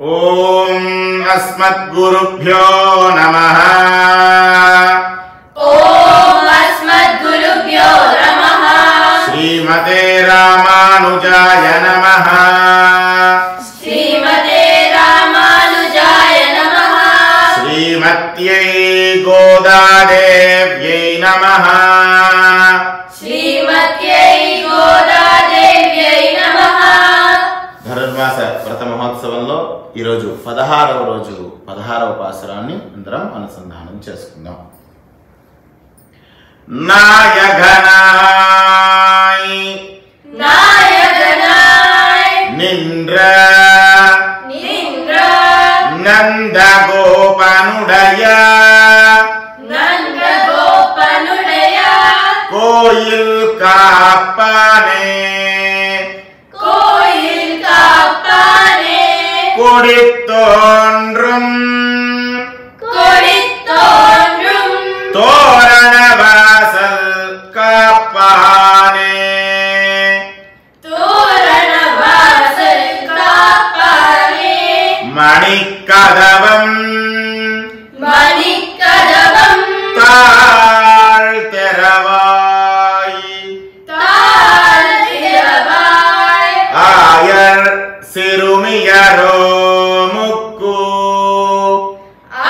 ओम अस्मद्गुरुभ्यो नमः। ओम अस्मद्गुरुभ्यो नमः। श्रीमते रामानुजाय नमः। श्रीमते रामानुजाय नमः। श्रीमत्यै गोदादेव्यै नमः। श्रीमत्यै गोदादेव्यै नमः। ధనుర్మాస వ్రత మహోత్సవంలో ఈ రోజు 16వ రోజు 16వ పాసురాన్ని అందరం అనుసంధానం చేసుకుందాం. నాయగనాయ్ నాయగనాయ్ నింద్ర నింద్ర నందగోపనుడయ నందగోపనుడయ கோயில் காப்பானே கோயில் காப்பானே கொடித்தோன்றும் கொடித்தோன்றும் தோரணவாசல் காப்பானே தோரணவாசல் காப்பானே மணிக்கதவம் மணிக்கதவம் தாழ் தெரவாய் தாழ் திறவாய் ஆயர் சிறுமியரோ முக்கு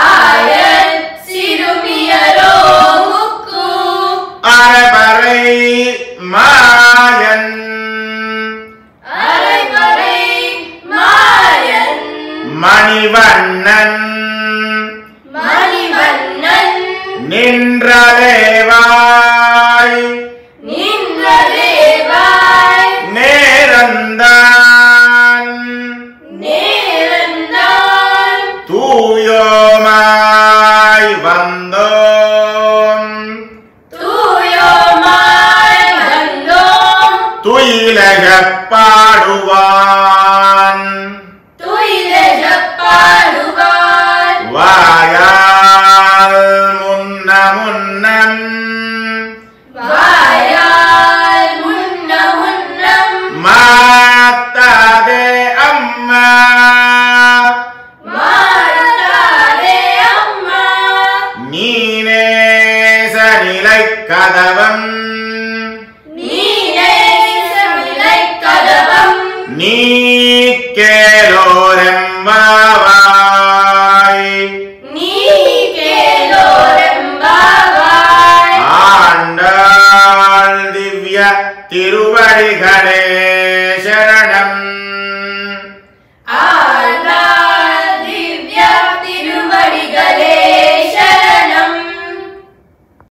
ஆயர் சிறுமியரோ முக்கு அரைபறை மாயன் அரைபறை மாயன் மணிவண்ணன் மணிவண்ணன் நின்றதேவாய் நின்றதேவாய் நேரந்தான் நேரந்தான் தூயோமாய் வந்தோம் தூயோமாய் வந்தோம் துயிலகப் பாடுவான்